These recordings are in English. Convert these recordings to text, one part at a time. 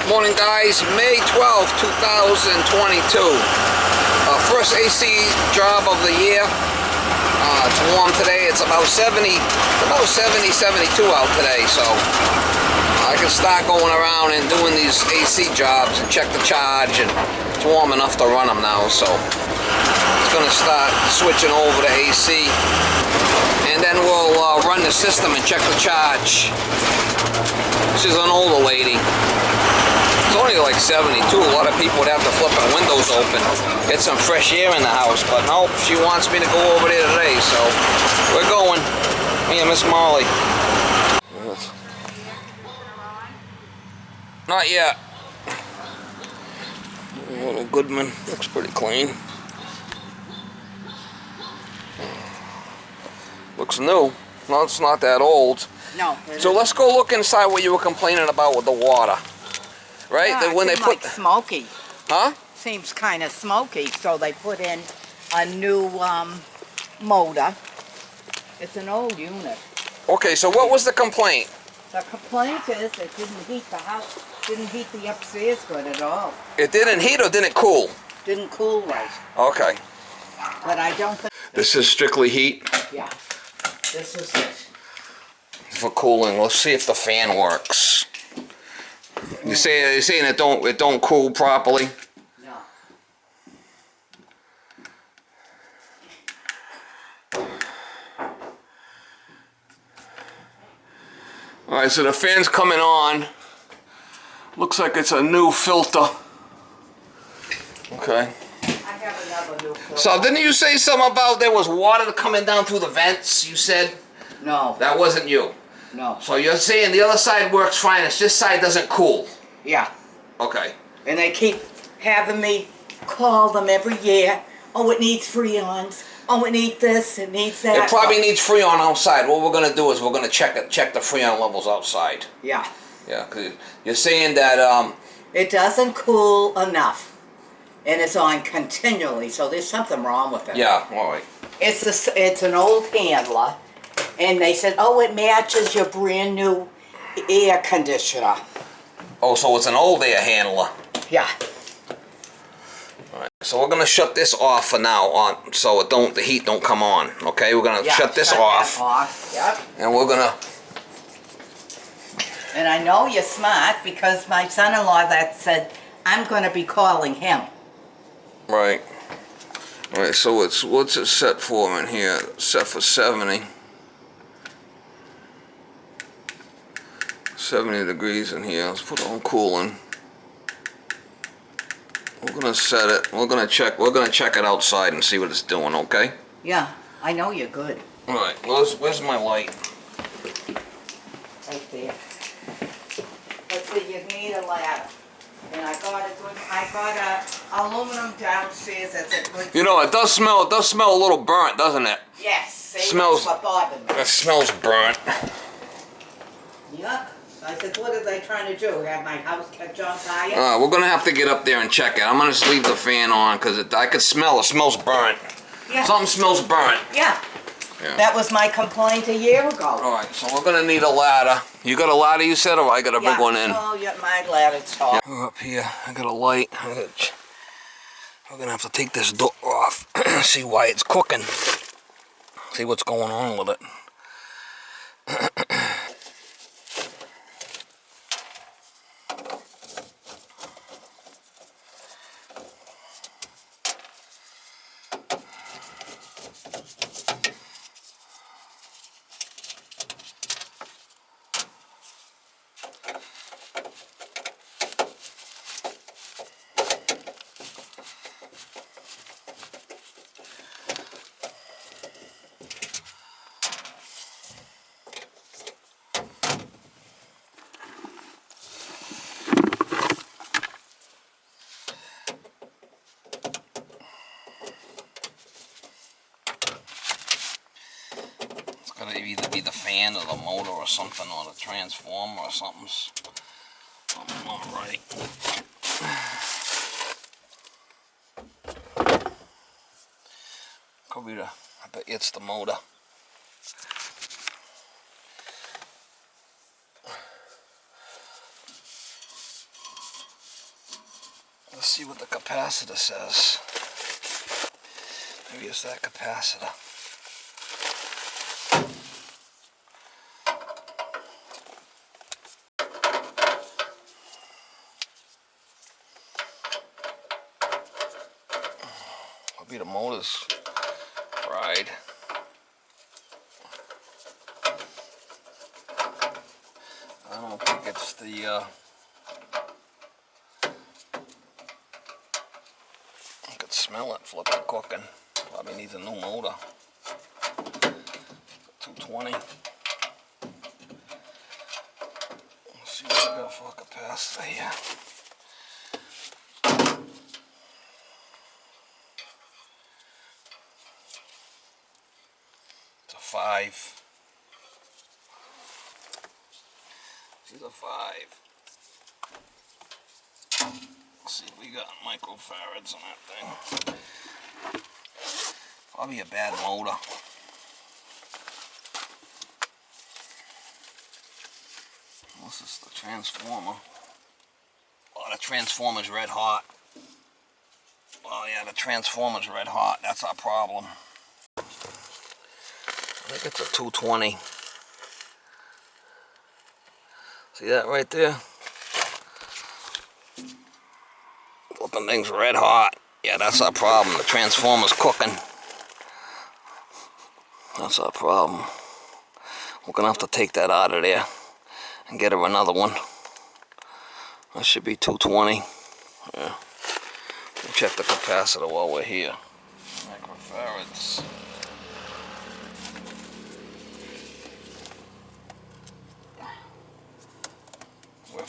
Morning guys, May 12th, 2022. First AC job of the year. It's warm today. It's about 72 out today, so I can start going around and doing these AC jobs and check the charge, and it's warm enough to run them now, so it's going to start switching over to AC, and then we'll run the system and check the charge. This is an older lady. It's only like 72. A lot of people would have to flip the windows open, get some fresh air in the house, but no, she wants me to go over there today, so we're going. Me and Miss Molly. Not yet. Little Goodman looks pretty clean. Looks new. No, it's not that old. No. So let's go look inside what you were complaining about with the water. Right? Yeah, when they put like smoky. Huh? Seems kind of smoky, so they put in a new motor. It's an old unit. Okay, so what was the complaint? The complaint is it didn't heat the house, didn't heat the upstairs good at all. It didn't heat or didn't cool? Didn't cool right. Okay. But I don't think... This is strictly heat? Yeah. This is it. For cooling. Let's see if the fan works. You're saying it don't cool properly? No. Alright, so the fan's coming on. Looks like it's a new filter. Okay. I have another new filter. So didn't you say something about there was water coming down through the vents, you said? No. That wasn't you? No. So you're saying the other side works fine, it's this side doesn't cool? Yeah. Okay. And they keep having me call them every year. Oh, it needs Freons. Oh, it needs this, it needs that. It probably needs Freon outside. What we're going to do is we're going to check the Freon levels outside. Yeah. Yeah, because you're saying that... It doesn't cool enough. And it's on continually, so there's something wrong with it. Yeah, all right. It's an old handler. And they said, oh, it matches your brand new air conditioner. Oh, so it's an old air handler. Yeah. Alright, so we're gonna shut this off for now so the heat don't come on. Okay, we're gonna shut this off. Yep. And we're gonna... And I know you're smart because my son-in-law that said, I'm gonna be calling him. Right. Alright, so what's it set for in here? Set for 70. 70 degrees in here. Let's put on cooling. We're gonna set it. We're gonna check it outside and see what it's doing, okay? Yeah, I know you're good. Alright, where's my light? Right there. Let's see, you need a ladder. And I got a aluminum downstairs that's a good... You know, it does smell a little burnt, doesn't it? Yes, see, Smells... that's what bothered me. It smells burnt. Yep. I said, what are they trying to do? Have my house catch on fire? We're gonna have to get up there and check it. I'm gonna just leave the fan on because I could smell it. Smells burnt. Yeah. Something smells burnt. Yeah. That was my complaint a year ago. Alright, so we're gonna need a ladder. You got a ladder, you said, or I got a big one in? Oh, yeah, my ladder's tall. We're up here. I got a light. We're gonna have to take this door off. See why it's cooking. See what's going on with it. Gotta either be the fan or the motor or something, or the transformer or something's not right. Could be I bet it's the motor. Let's see what the capacitor says. Maybe it's that capacitor. Maybe the motor's fried. I don't think it's the I could smell it flipping cooking. Probably needs a new motor. 220. Let's see what we got for a capacitor here. It's a 5. She's a 5. Let's see if we got microfarads on that thing. Probably a bad motor. This is the transformer. Oh, the transformer's red hot. Oh yeah, the transformer's red hot. That's our problem. I think it's a 220. See that right there? Flipping things red hot. Yeah, that's our problem. The transformer's cooking. That's our problem. We're gonna have to take that out of there and get her another one. That should be 220. Yeah. We'll check the capacitor while we're here. Microfarads. We're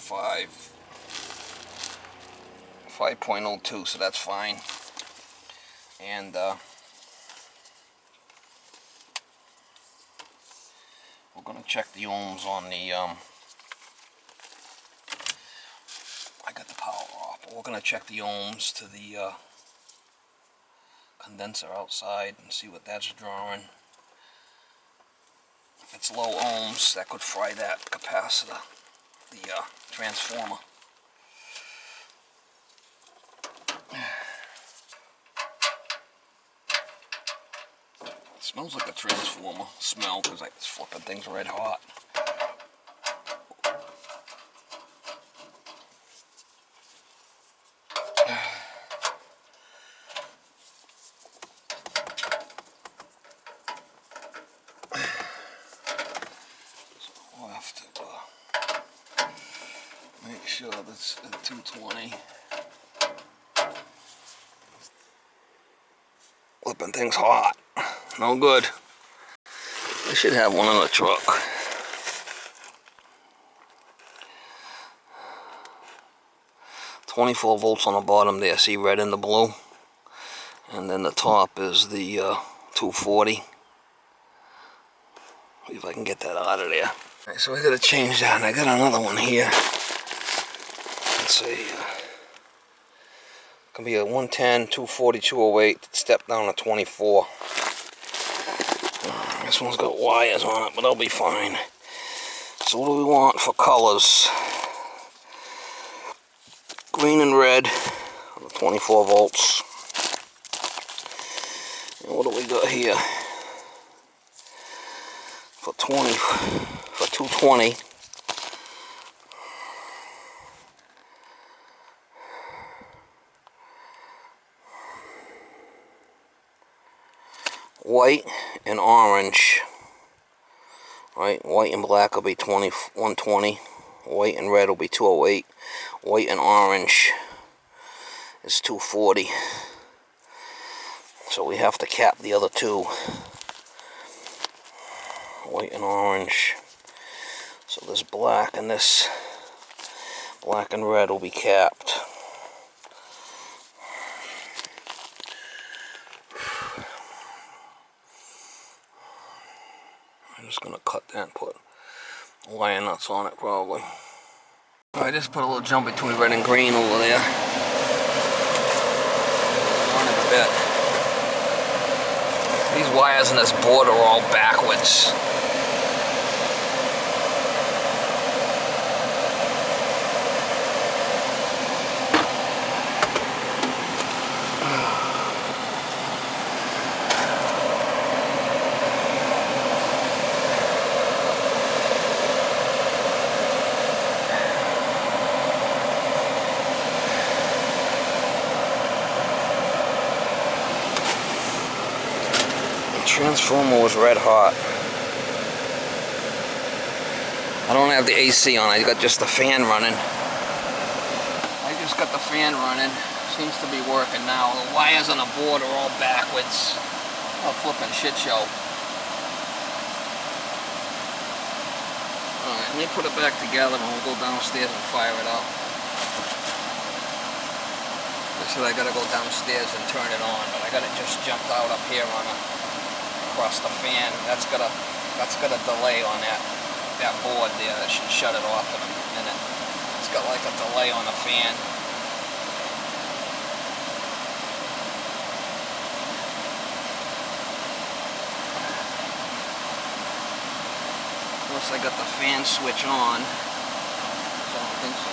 5.02, so that's fine. And we're gonna check the ohms on the I got the power off, but we're gonna check the ohms to the condenser outside and see what that's drawing. If it's low ohms, that could fry that capacitor, the transformer. It smells like a transformer smell because it's flipping things red hot. We'll have to make sure that's at 220. Flipping things hot. No good. I should have one in the truck. .24 volts on the bottom there. See red and the blue? And then the top is the 240. See if I can get that out of there. Alright, so we gotta change that, and I got another one here. Let's see. Can be a 110, 240, 208. Step down to 24. This one's got wires on it, but they'll be fine. So what do we want for colors? Green and red, 24 volts. And what do we got here? For 220. White and orange. Right, white and black will be 120. White and red will be 208. White and orange is 240. So we have to cap the other two. White and orange. So this black and this black and red will be capped. I'm just gonna cut that and put wire nuts on it probably. I just put a little jump between red and green over there. Run it a bit. These wires in this board are all backwards. Transformer was red hot. I don't have the AC on, I got just the fan running. I just got the fan running. Seems to be working now. The wires on the board are all backwards. A flipping shit show. Alright, let me put it back together and we'll go downstairs and fire it up. They said I gotta go downstairs and turn it on, but I got it just jumped out up here on across the fan. That's got a delay on that board there. That should shut it off in a minute. It's got like a delay on the fan. Plus I got the fan switch on. So I don't think so.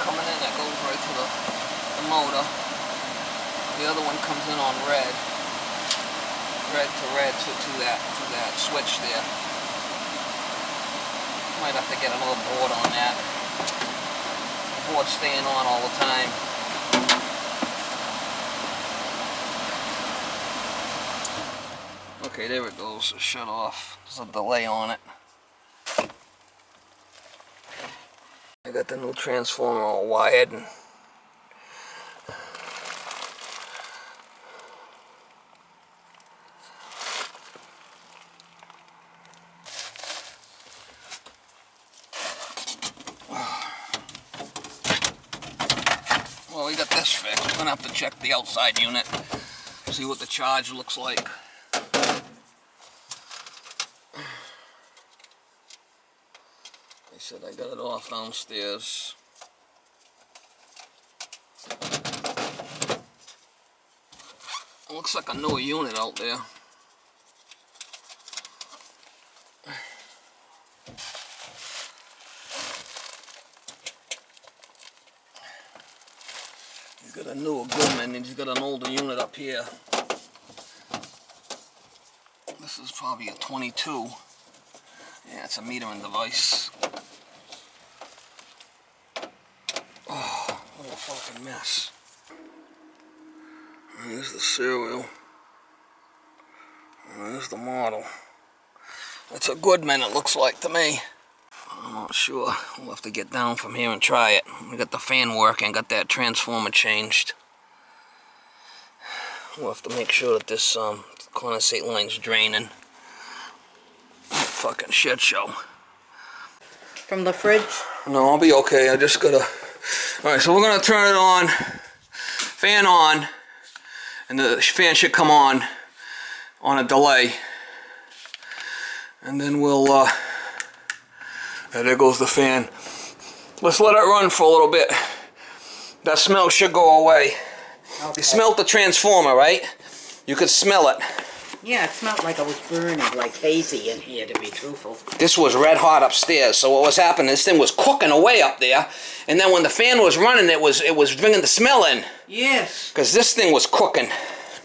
Coming in, that goes right to the motor. The other one comes in on red to that switch there. Might have to get another board on that. The board's staying on all the time. Okay, there it goes. It's shut off. There's a delay on it. I got the new transformer all wired. And well, we got this fixed. We're gonna have to check the outside unit, see what the charge looks like. Said I got it off downstairs. It looks like a newer unit out there. He's got a newer Goodman and he's got an older unit up here. This is probably a 22. Yeah, it's a metering device. What a fucking mess. Here's the serial. There's the model. It's a Goodman, it looks like to me. I'm not sure. We'll have to get down from here and try it. We got the fan working, got that transformer changed. We'll have to make sure that this condensate line's draining. Fucking shit show. From the fridge? No, I'll be okay. I just gotta... Alright, so we're gonna turn it on, fan on, and the fan should come on a delay. And then we'll, there goes the fan. Let's let it run for a little bit. That smell should go away. Okay. You smelled the transformer, right? You could smell it. Yeah, it smelled like I was burning, like hazy in here, to be truthful. This was red hot upstairs, so what was happening, this thing was cooking away up there, and then when the fan was running, it was bringing the smell in. Yes. Because this thing was cooking.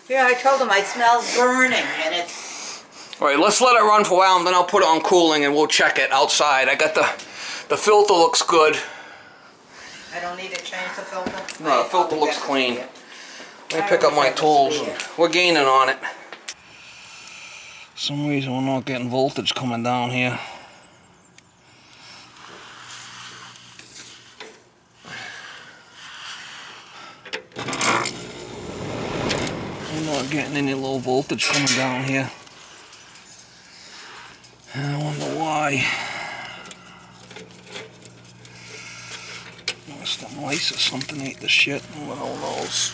Yeah, I told him I smelled burning, and it's... Alright, let's let it run for a while, and then I'll put it on cooling, and we'll check it outside. I got the filter looks good. I don't need to change the filter? No, the filter looks clean. Let me pick up my tools, and we're gaining on it. For some reason we're not getting voltage coming down here. We're not getting any low voltage coming down here. I wonder why. Must have mice or something ate the shit. Who the hell knows?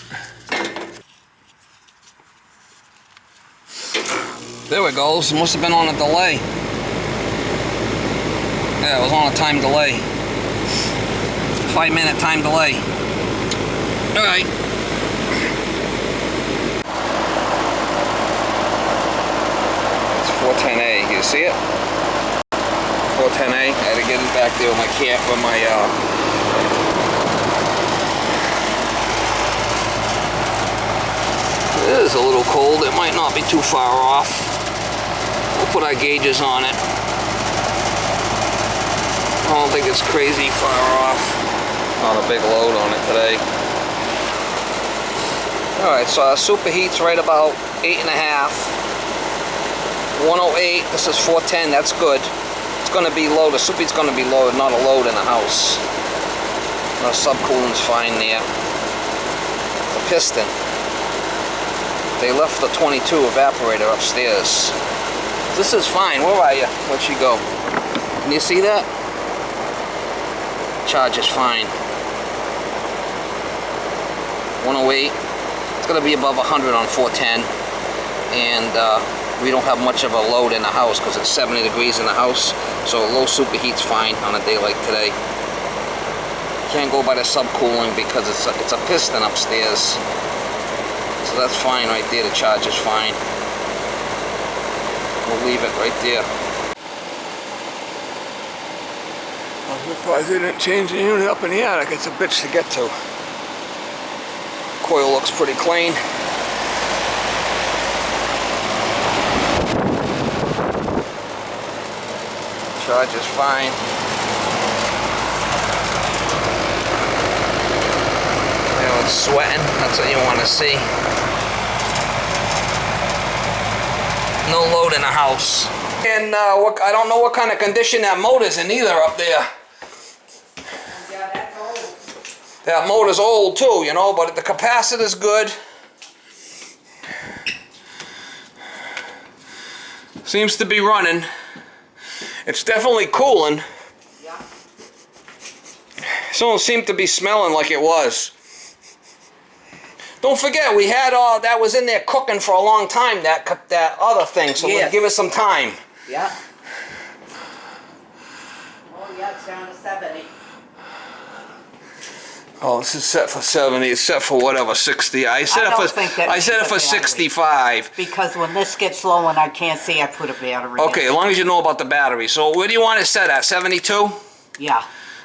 There it goes. It must have been on a delay. Yeah, it was on a time delay. 5-minute time delay. Alright. It's 410A. You see it? 410A. I had to get it back there with my camp with my It is a little cold. It might not be too far off. put our gauges on it. I don't think it's crazy far off. Not a big load on it today. Alright, so our superheat's right about 8.5. 108, this is 410, that's good. It's going to be low, the superheat's going to be low, not a load in the house. The subcooling's fine there. The piston. They left the 22 evaporator upstairs. This is fine, where are you? Where'd she go? Can you see that? Charge is fine. 108. It's going to be above 100 on 410. And we don't have much of a load in the house because it's 70 degrees in the house. So low superheat's fine on a day like today. Can't go by the subcooling because it's a piston upstairs. So that's fine right there. The charge is fine. We'll leave it right there. I'm surprised they didn't change the unit up in the attic. It's a bitch to get to. Coil looks pretty clean. Charge is fine. You know, it's sweating. That's what you want to see. No load in the house. And I don't know what kind of condition that motor's in either up there. Yeah, that's old. That motor's old too, you know, but the capacitor's good. Seems to be running. It's definitely cooling. Yeah. It don't seem to be smelling like it was. Don't forget, we had that was in there cooking for a long time, that other thing, so Yes. we'll give it some time. Yeah. Oh, yeah, it's down to 70. Oh, this is set for 70. It's set for whatever, 60. I set it for 65. Because when this gets low and I can't see, I put a battery Okay, as long as you know about the battery. So where do you want it set at? 72? Yeah.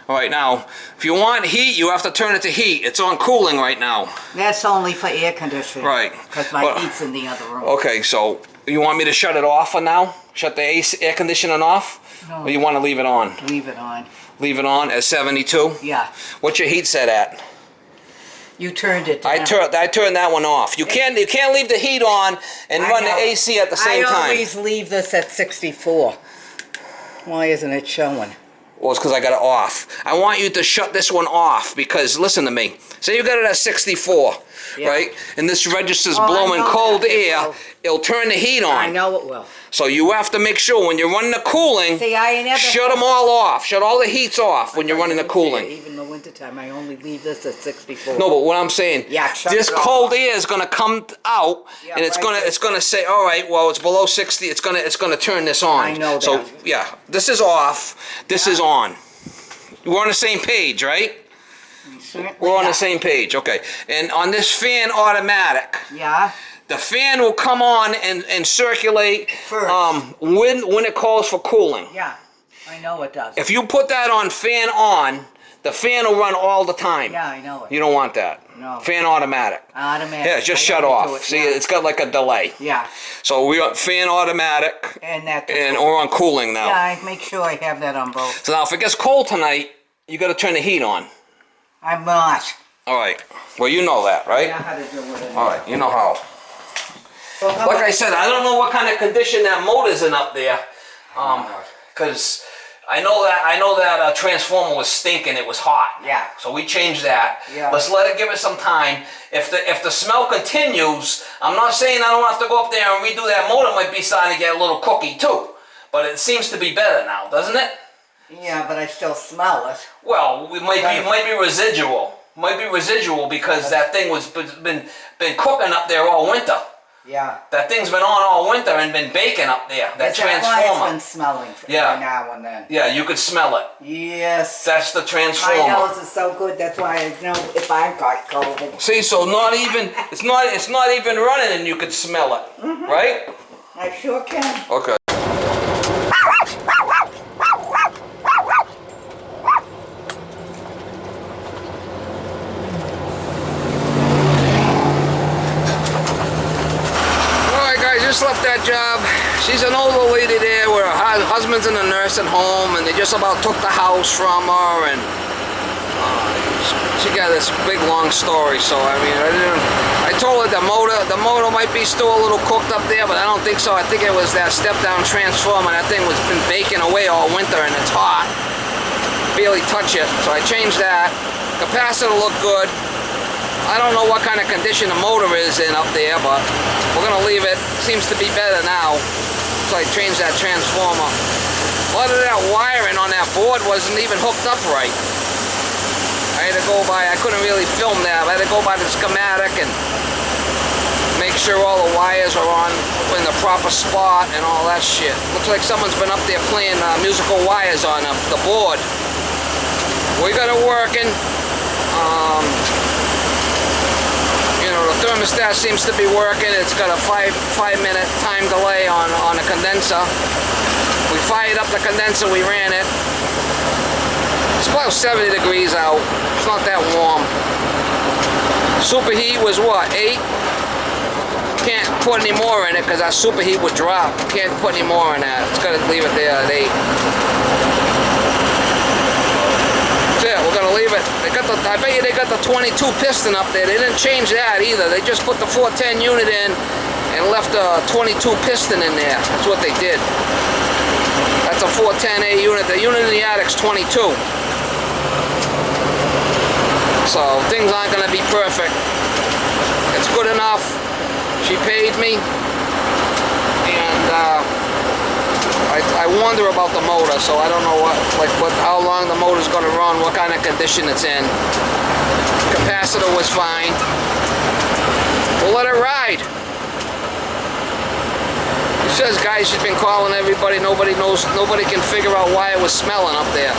All right, now, if you want heat, you have to turn it to heat. It's on cooling right now. That's only for air conditioning. Right. Because my heat's in the other room. Okay, so you want me to shut it off for now? Shut the air conditioning off? No. Or you want to leave it on? Leave it on. Leave it on at 72? Yeah. What's your heat set at? You turned it down. I turned that one off. You can't leave the heat on and run the AC at the same time. I always leave this at 64. Why isn't it showing? Well, it's because I got it off. I want you to shut this one off because, listen to me. Say you got it at 64, Yeah. right? And this register's Oh, I blowing know cold that. air. It'll turn the heat on. I know it will. So you have to make sure when you're running the cooling, See, I never shut them all off. Shut all the heats off when you're running the cooling. Even in the wintertime, I only leave this at 64. No, but what I'm saying, Yeah, shut this it off. cold air is gonna come out, Yeah, and it's right. gonna say, all right, well, it's below 60. It's gonna turn this on. I know So that. yeah, this is off. This is on. We're on the same page, right? We're on the same page, okay. And on this fan automatic, Yeah. the fan will come on and circulate First. when it calls for cooling. Yeah. I know it does. If you put that on fan on, the fan will run all the time. Yeah, I know it. You don't want that. No. Fan automatic. Automatic. Yeah, just I shut gotta off. do it, See, yeah. it's got like a delay. Yeah. So we got fan automatic, And that. and we're on cooling now. Yeah, I make sure I have that on both. So now, if it gets cold tonight, you got to turn the heat on. I'm not. All right. Well, you know that, I right? know how to do it. All right. You know how. So how Like about- I said, I don't know what kind of condition that motor's in up there, because I know that transformer was stinking. It was hot. Yeah. So we changed that. Yeah. Let's let it give it some time. If the smell continues, I'm not saying I don't have to go up there and redo that motor. Might be starting to get a little cookie too, but it seems to be better now, doesn't it? Yeah, but I still smell it. Well, it might be residual. Might be residual because that thing was been cooking up there all winter. Yeah. That thing's been on all winter and been baking up there. That Is that why it's transformer. been smelling Yeah. every now and then? Yeah, you could smell it. Yes. That's the My transformer. nose is so good. That's why I know if I got COVID. See, so it's not even running and you could smell it, right? I sure can. Okay. Alright guys, just left that job. She's an older lady husband's in a nursing home, and they just about took the house from her, and she got this big long story. So I mean, I told her the motor might be still a little cooked up there, but I don't think so. I think it was that step down transformer. That thing was been baking away all winter, and it's hot. Barely touch it, so I changed that. Capacitor looked good. I don't know what kind of condition the motor is in up there, but we're gonna leave it. Seems to be better now. So I changed that transformer. A lot of that wiring on that board wasn't even hooked up right. I had to go by, I couldn't really film that. I had to go by the schematic and make sure all the wires are on in the proper spot and all that shit. Looks like someone's been up there playing musical wires on the board. We got it working. You know, the thermostat seems to be working. It's got a five-minute time delay on the condenser. We fired up the condenser, we ran it. It's about 70 degrees out. It's not that warm. Superheat was what, 8? Can't put any more in it because our superheat would drop. Can't put any more in that. It's got to leave it there at 8. That's it, we're gonna leave it. They got I bet you they got the 22 piston up there. They didn't change that either. They just put the 410 unit in and left the 22 piston in there. That's what they did. That's a 410A unit. The unit in the attic's 22. So things aren't gonna be perfect. It's good enough. She paid me, and I wonder about the motor, so I don't know how long the motor's gonna run, what kind of condition it's in. Capacitor was fine. We'll let it ride. He says, guys, she's been calling everybody. Nobody knows. Nobody can figure out why it was smelling up there.